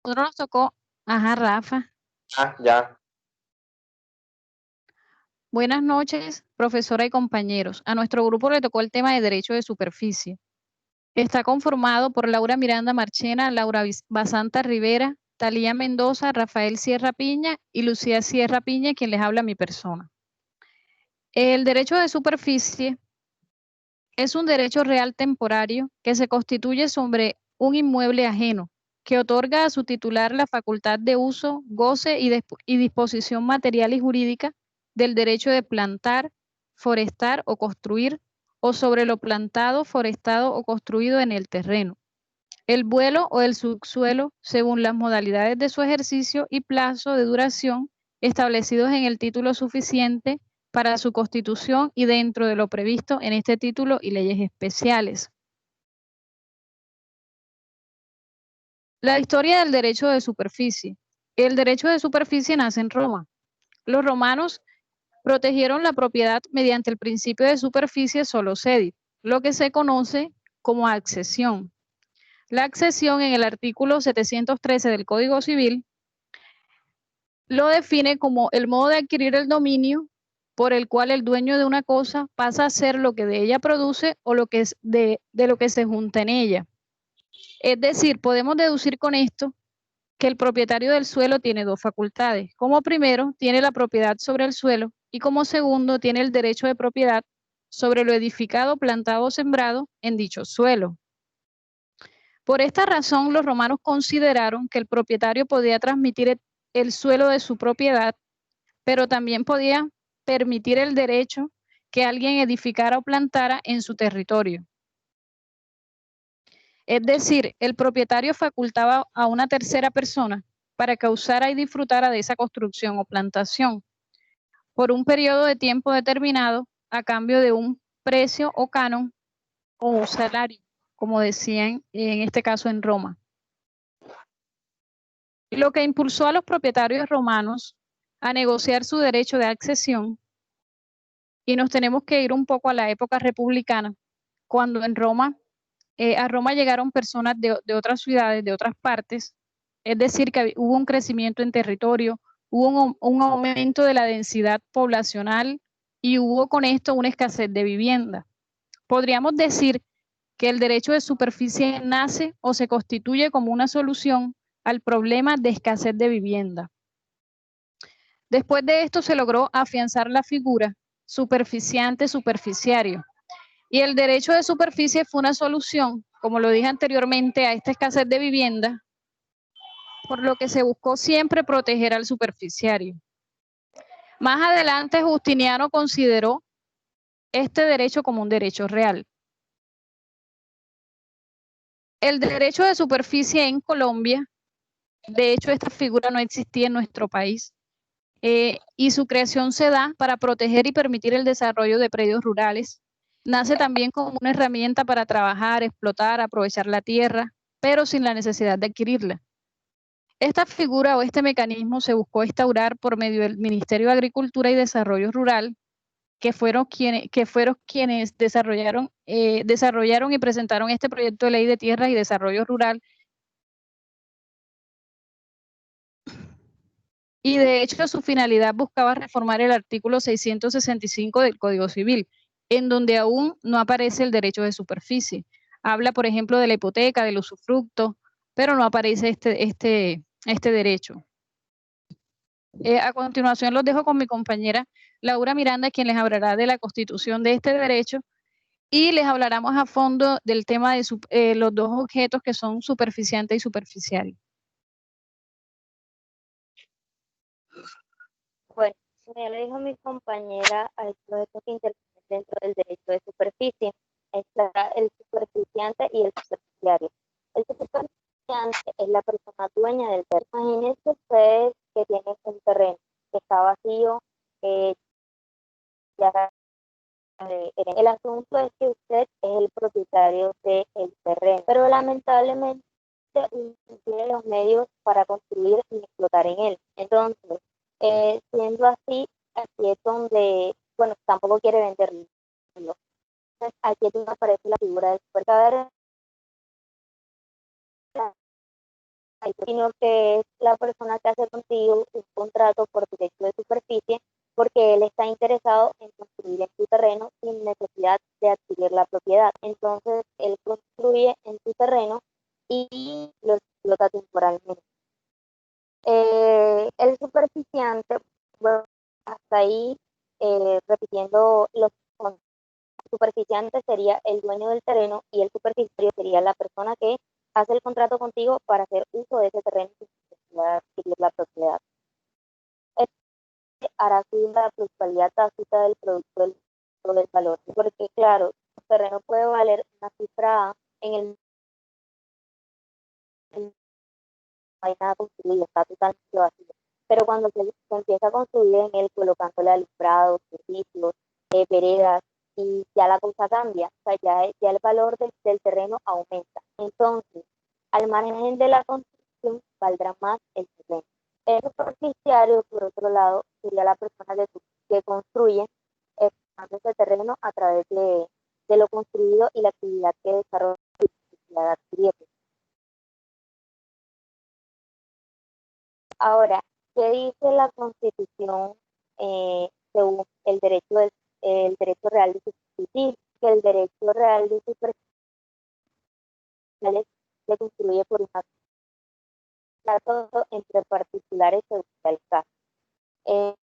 nosotros nos tocó, ajá, Rafa. Ah, ya. Buenas noches, profesora y compañeros. A nuestro grupo le tocó el tema de derecho de superficie. Está conformado por Laura Miranda Marchena, Laura Basanta Rivera, Talía Mendoza, Rafael Sierra Piña y Lucía Sierra Piña, quien les habla a mi persona. El derecho de superficie es un derecho real temporario que se constituye sobre un inmueble ajeno, que otorga a su titular la facultad de uso, goce y disposición material y jurídica del derecho de plantar, forestar o construir, o sobre lo plantado, forestado o construido en el terreno, el vuelo o el subsuelo, según las modalidades de su ejercicio y plazo de duración establecidos en el título suficiente para su constitución y dentro de lo previsto en este título y leyes especiales. La historia del derecho de superficie. El derecho de superficie nace en Roma. Los romanos protegieron la propiedad mediante el principio de superficie solo cedit, lo que se conoce como accesión. La accesión en el artículo 713 del Código Civil lo define como el modo de adquirir el dominio por el cual el dueño de una cosa pasa a ser lo que de ella produce o lo que es de lo que se junta en ella. Es decir, podemos deducir con esto que el propietario del suelo tiene dos facultades. Como primero, tiene la propiedad sobre el suelo y como segundo, tiene el derecho de propiedad sobre lo edificado, plantado o sembrado en dicho suelo. Por esta razón, los romanos consideraron que el propietario podía transmitir el suelo de su propiedad, pero también podía permitir el derecho que alguien edificara o plantara en su territorio. Es decir, el propietario facultaba a una tercera persona para que usara y disfrutara de esa construcción o plantación por un periodo de tiempo determinado a cambio de un precio o canon o un salario, como decían en este caso en Roma. Lo que impulsó a los propietarios romanos a negociar su derecho de accesión, y nos tenemos que ir un poco a la época republicana, cuando en Roma, a Roma llegaron personas de otras ciudades, de otras partes, es decir, que hubo un crecimiento en territorio, hubo un aumento de la densidad poblacional y hubo con esto una escasez de vivienda. Podríamos decir que el derecho de superficie nace o se constituye como una solución al problema de escasez de vivienda. Después de esto se logró afianzar la figura superficiante-superficiario. Y el derecho de superficie fue una solución, como lo dije anteriormente, a esta escasez de vivienda, por lo que se buscó siempre proteger al superficiario. Más adelante, Justiniano consideró este derecho como un derecho real. El derecho de superficie en Colombia, de hecho, esta figura no existía en nuestro país, y su creación se da para proteger y permitir el desarrollo de predios rurales. Nace también como una herramienta para trabajar, explotar, aprovechar la tierra, pero sin la necesidad de adquirirla. Esta figura o este mecanismo se buscó instaurar por medio del Ministerio de Agricultura y Desarrollo Rural, que fueron quienes desarrollaron y presentaron este proyecto de ley de tierras y desarrollo rural. Y de hecho su finalidad buscaba reformar el artículo 665 del Código Civil, en donde aún no aparece el derecho de superficie. Habla, por ejemplo, de la hipoteca, del usufructo, pero no aparece este derecho. A continuación los dejo con mi compañera Laura Miranda, quien les hablará de la constitución de este derecho y les hablaremos a fondo del tema de los dos objetos que son superficiante y superficial. Bueno, como ya le dijo mi compañera, hay dos objetos que intervienen dentro del derecho de superficie. Está el superficiante y el superficiario. El superficiante es la persona dueña del terreno. Imagínense ustedes que tienen un terreno que está vacío, ya el asunto es que usted es el propietario del terreno, pero lamentablemente no tiene los medios para construir y explotar en él. Entonces, siendo así, aquí es donde, bueno, tampoco quiere venderlo. Entonces, aquí es donde aparece la figura del supermercado sino que es la persona que hace contigo un contrato por derecho de superficie porque él está interesado en construir en tu terreno sin necesidad de adquirir la propiedad. Entonces, él construye en tu terreno y lo explota temporalmente. El superficiante, bueno, hasta ahí, repitiendo los superficiante sería el dueño del terreno y el superficiario sería la persona que hace el contrato contigo para hacer uso de ese terreno sin necesidad de adquirir la propiedad. Este hará subir la plusvalía tácita del producto del valor, porque claro, el terreno puede valer una cifra A en el no hay nada construido, está totalmente vacío. Pero cuando se empieza a construir en él, colocándole alumbrados, servicios, veredas, y ya la cosa cambia, o sea, ya el valor del terreno aumenta. Entonces, al margen de la construcción, valdrá más el terreno. El superficiario, por otro lado, sería la persona que construye ese terreno a través de lo construido y la actividad que desarrolla la actividad. Ahora, ¿qué dice la Constitución según el derecho real de superficie? Que el derecho real de superficie se construye por un contrato entre particulares según el caso. Eh,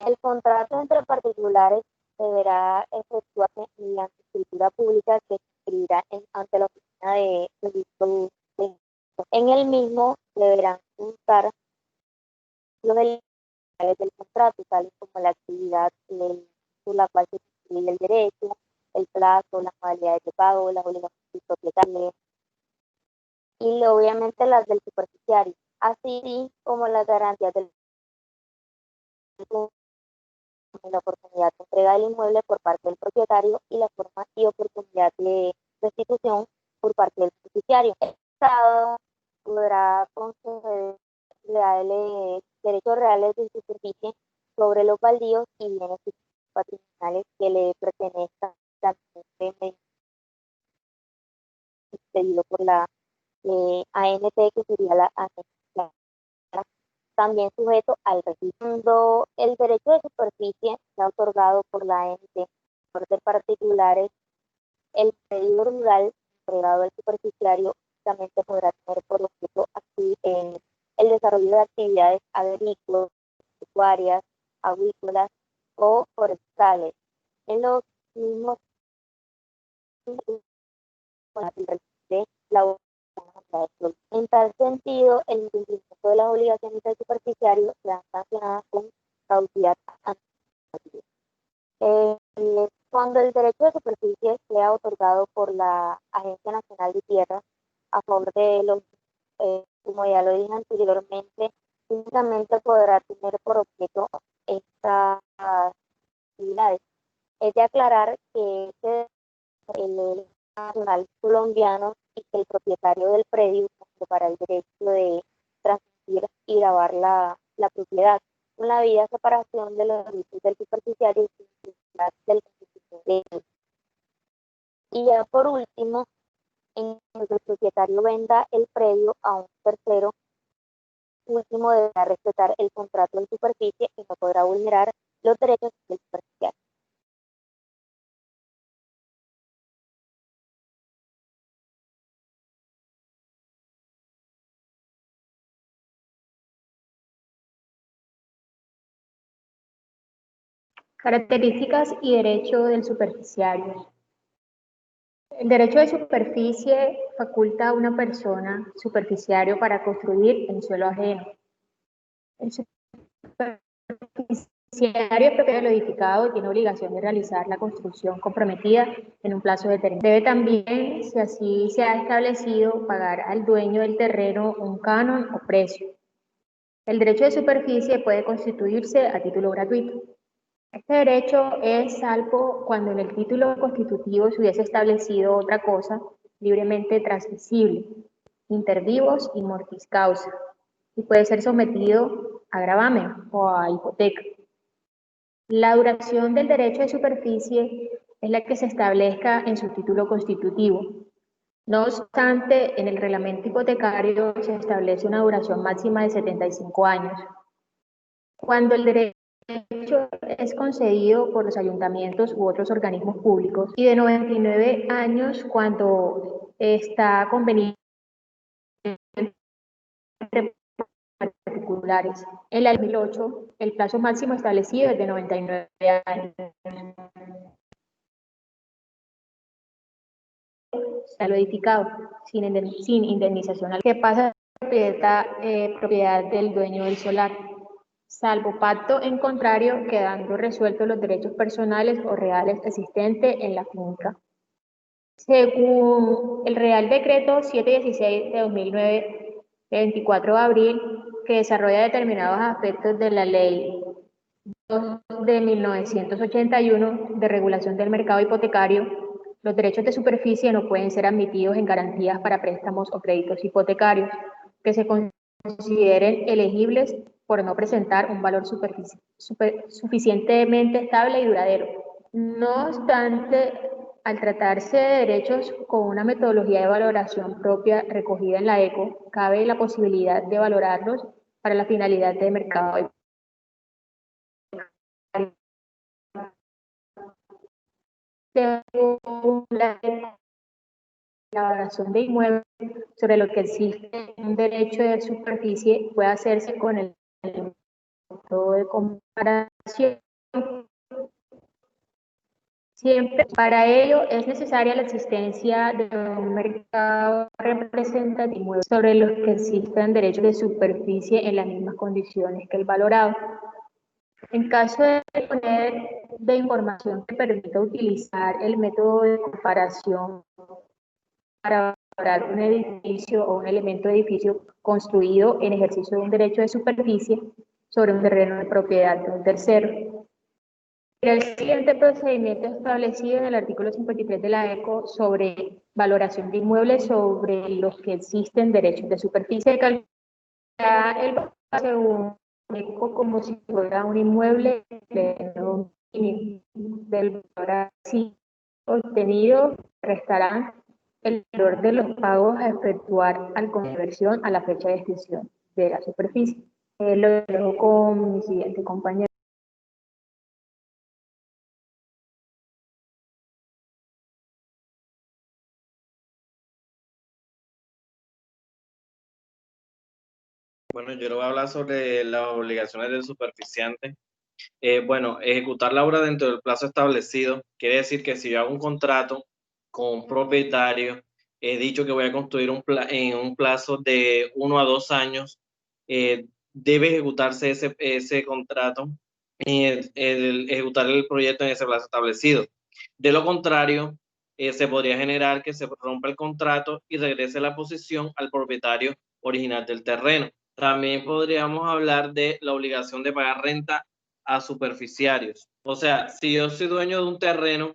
el contrato entre particulares deberá efectuarse mediante escritura pública que se escribirá ante la oficina de registro de. En el mismo deberán constar los del contrato, tales como la actividad por la cual se suscribe el derecho, el plazo, las modalidades de pago, las obligaciones propietarias y obviamente las del superficiario, así como las garantías del la oportunidad de entrega del inmueble por parte del propietario y la forma y oportunidad de restitución por parte del beneficiario. El Estado podrá conceder derechos reales de superficie sobre los baldíos y bienes patrimoniales que le pertenezcan también expedido por la ANT, que sería la ANT, también sujeto al registro. El derecho de superficie está otorgado por la ANT por de particulares. El predio rural entregado al superficiario únicamente podrá tener por objeto el desarrollo de actividades agrícolas, pecuarias, avícolas o forestales. En los mismos de la. En tal sentido, el incumplimiento de las obligaciones del superficiario serán sancionadas con caducidad administrativa. Cuando el derecho de superficie sea otorgado por la Agencia Nacional de Tierras a favor de los, como ya lo dije anteriormente, únicamente podrá tener por objeto estas actividades. Es de aclarar que el nacional colombiano y que el propietario del predio para el derecho de transmitir y grabar la propiedad, con la vía separación de los derechos del superficiario y del constitucional. Y ya por último, en que el propietario venda el predio a un tercero, último deberá respetar el contrato de superficie y no podrá vulnerar los derechos del superficiario. Características y derecho del superficiario. El derecho de superficie faculta a una persona superficiario para construir en suelo ajeno. El superficiario es propietario de lo edificado y tiene obligación de realizar la construcción comprometida en un plazo determinado. Debe también, si así se ha establecido, pagar al dueño del terreno un canon o precio. El derecho de superficie puede constituirse a título gratuito. Este derecho es salvo cuando en el título constitutivo se hubiese establecido otra cosa libremente transmisible, inter vivos y mortis causa, y puede ser sometido a gravamen o a hipoteca. La duración del derecho de superficie es la que se establezca en su título constitutivo. No obstante, en el reglamento hipotecario se establece una duración máxima de 75 años. Cuando el derecho es concedido por los ayuntamientos u otros organismos públicos, y de 99 años cuando está convenido entre particulares. En la ley 2008, el plazo máximo establecido es de 99 años. A lo edificado, sin indemnización, que pasa a propiedad del dueño del solar, salvo pacto en contrario, quedando resueltos los derechos personales o reales existentes en la finca. Según el Real Decreto 716 de 2009, de 24 de abril, que desarrolla determinados aspectos de la Ley 2 de 1981 de regulación del mercado hipotecario, los derechos de superficie no pueden ser admitidos en garantías para préstamos o créditos hipotecarios que se consideren elegibles por no presentar un valor suficientemente estable y duradero. No obstante, al tratarse de derechos con una metodología de valoración propia recogida en la ECO, cabe la posibilidad de valorarlos para la finalidad de mercado. La valoración de inmuebles sobre lo que existe un derecho de superficie puede hacerse con el método de comparación. Siempre para ello es necesaria la existencia de un mercado representativo sobre los que existan derechos de superficie en las mismas condiciones que el valorado. En caso de disponer de información que permita utilizar el método de comparación para valorar un edificio o un elemento de edificio construido en ejercicio de un derecho de superficie sobre un terreno de propiedad de un tercero. El siguiente procedimiento establecido en el artículo 53 de la ECO sobre valoración de inmuebles sobre los que existen derechos de superficie, calculará el valor según ECO como si fuera un inmueble de dominio del valor así obtenido, restará el valor de los pagos a efectuar al conversión a la fecha de extinción de la superficie. Lo dejo con mi siguiente compañero. Bueno, yo le voy a hablar sobre las obligaciones del superficiante. Bueno, ejecutar la obra dentro del plazo establecido quiere decir que si yo hago un contrato con un propietario, he dicho que voy a construir en un plazo de 1 a 2 años, debe ejecutarse ese contrato y ejecutar el proyecto en ese plazo establecido. De lo contrario, se podría generar que se rompa el contrato y regrese la posición al propietario original del terreno. También podríamos hablar de la obligación de pagar renta a superficiarios. O sea, si yo soy dueño de un terreno,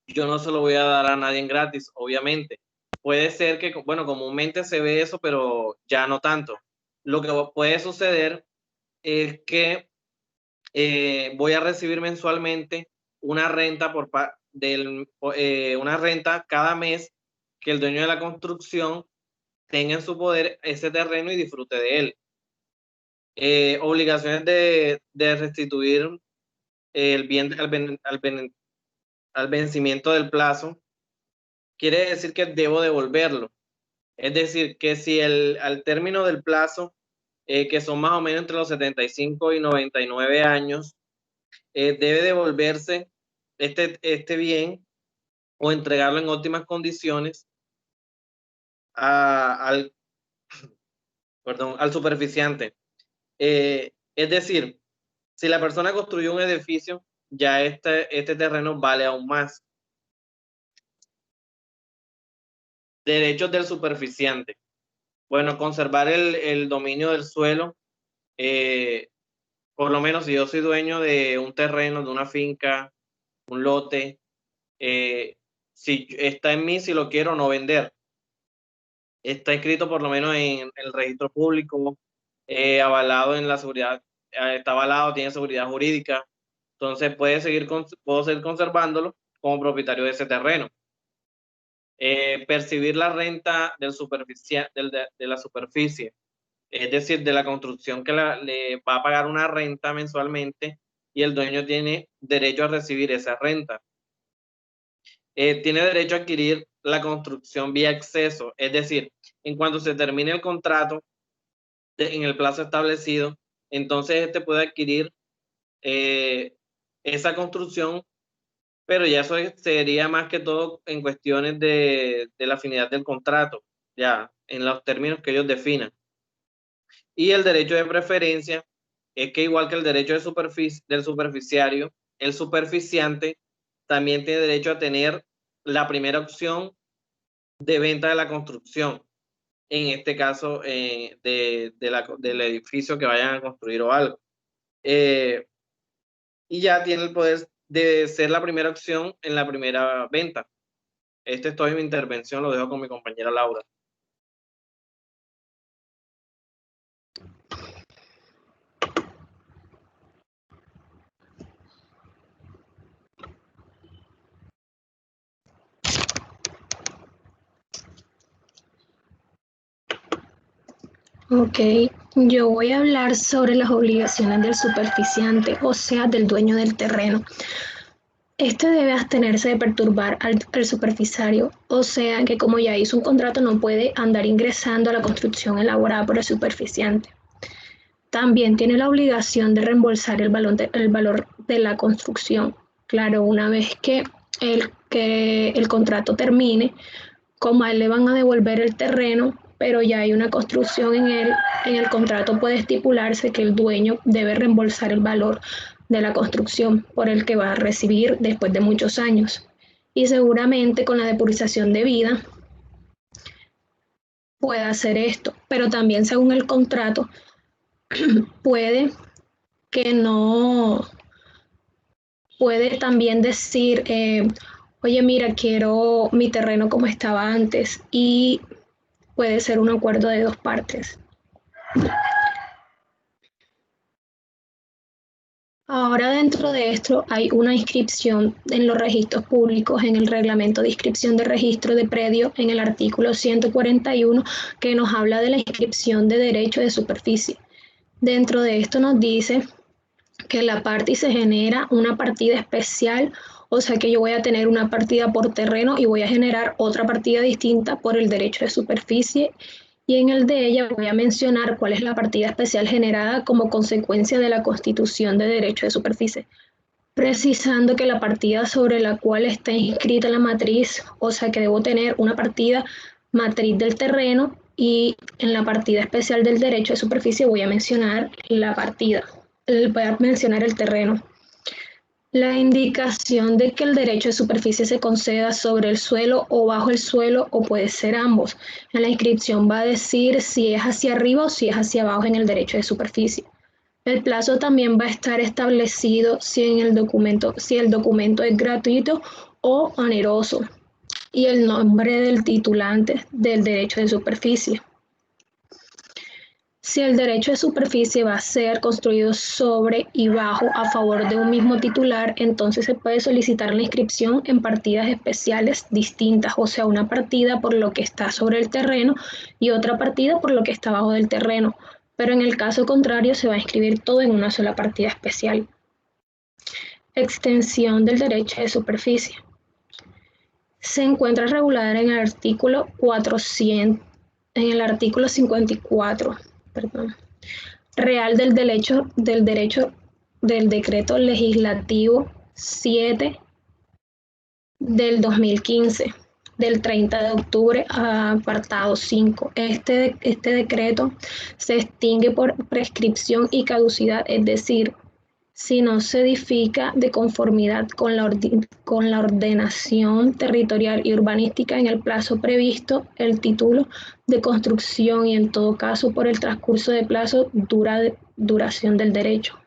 yo no se lo voy a dar a nadie en gratis, obviamente. Puede ser que, bueno, comúnmente se ve eso, pero ya no tanto. Lo que puede suceder es que voy a recibir mensualmente una renta una renta cada mes que el dueño de la construcción tenga en su poder ese terreno y disfrute de él. Obligaciones de restituir el bien al vencimiento del plazo, quiere decir que debo devolverlo. Es decir, que si al término del plazo, que son más o menos entre los 75 y 99 años, debe devolverse este bien o entregarlo en óptimas condiciones al superficiante. Es decir, si la persona construyó un edificio, ya este terreno vale aún más. Derechos del superficiante. Bueno, conservar el dominio del suelo. Por lo menos si yo soy dueño de un terreno, de una finca, un lote, si está en mí, si lo quiero no vender. Está escrito por lo menos en el registro público, avalado en la seguridad, está avalado, tiene seguridad jurídica. Entonces puedo seguir conservándolo como propietario de ese terreno. percibir la renta de la superficie, es decir, de la construcción que le va a pagar una renta mensualmente y el dueño tiene derecho a recibir esa renta. Tiene derecho a adquirir la construcción vía exceso, es decir, en cuanto se termine el contrato en el plazo establecido, entonces este puede adquirir esa construcción, pero ya eso sería más que todo en cuestiones de la afinidad del contrato, ya en los términos que ellos definan. Y el derecho de preferencia es que igual que el derecho del superficiario, el superficiante también tiene derecho a tener la primera opción de venta de la construcción, en este caso del edificio que vayan a construir o algo. Y ya tiene el poder de ser la primera opción en la primera venta. Este es toda mi intervención, lo dejo con mi compañera Laura. Ok, yo voy a hablar sobre las obligaciones del superficiante, o sea, del dueño del terreno. Este debe abstenerse de perturbar al superficiario, o sea, que como ya hizo un contrato no puede andar ingresando a la construcción elaborada por el superficiante. También tiene la obligación de reembolsar el valor de la construcción. Claro, una vez que el contrato termine, como a él le van a devolver el terreno, pero ya hay una construcción en él, en el contrato puede estipularse que el dueño debe reembolsar el valor de la construcción por el que va a recibir después de muchos años. Y seguramente con la depurización de vida puede hacer esto, pero también según el contrato puede que no, puede también decir, oye, mira, quiero mi terreno como estaba antes, y puede ser un acuerdo de dos partes. Ahora dentro de esto hay una inscripción en los registros públicos, en el reglamento de inscripción de registro de predio, en el artículo 141, que nos habla de la inscripción de derecho de superficie. Dentro de esto nos dice que la parte se genera una partida especial, o sea que yo voy a tener una partida por terreno y voy a generar otra partida distinta por el derecho de superficie, y en el de ella voy a mencionar cuál es la partida especial generada como consecuencia de la constitución de derecho de superficie, precisando que la partida sobre la cual está inscrita la matriz, o sea que debo tener una partida matriz del terreno, y en la partida especial del derecho de superficie voy a mencionar la partida, voy a mencionar el terreno. La indicación de que el derecho de superficie se conceda sobre el suelo o bajo el suelo, o puede ser ambos. En la inscripción va a decir si es hacia arriba o si es hacia abajo en el derecho de superficie. El plazo también va a estar establecido si el documento es gratuito o oneroso, y el nombre del titulante del derecho de superficie. Si el derecho de superficie va a ser construido sobre y bajo a favor de un mismo titular, entonces se puede solicitar la inscripción en partidas especiales distintas, o sea, una partida por lo que está sobre el terreno y otra partida por lo que está abajo del terreno, pero en el caso contrario se va a inscribir todo en una sola partida especial. Extensión del derecho de superficie. Se encuentra regulada en el artículo 54. Real del decreto legislativo 7 del 2015, del 30 de octubre, apartado 5. Este decreto se extingue por prescripción y caducidad, es decir, si no se edifica de conformidad con la ordenación territorial y urbanística en el plazo previsto, el título de construcción, y en todo caso por el transcurso de plazo, duración del derecho.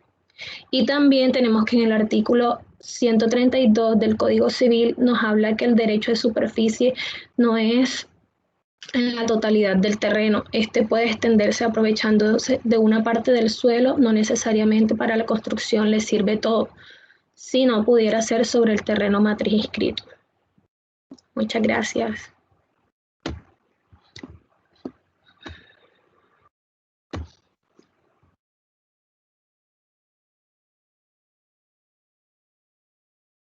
Y también tenemos que en el artículo 132 del Código Civil nos habla que el derecho de superficie no es en la totalidad del terreno. Este puede extenderse aprovechándose de una parte del suelo, no necesariamente para la construcción le sirve todo, si no pudiera ser sobre el terreno matriz inscrito. Muchas gracias.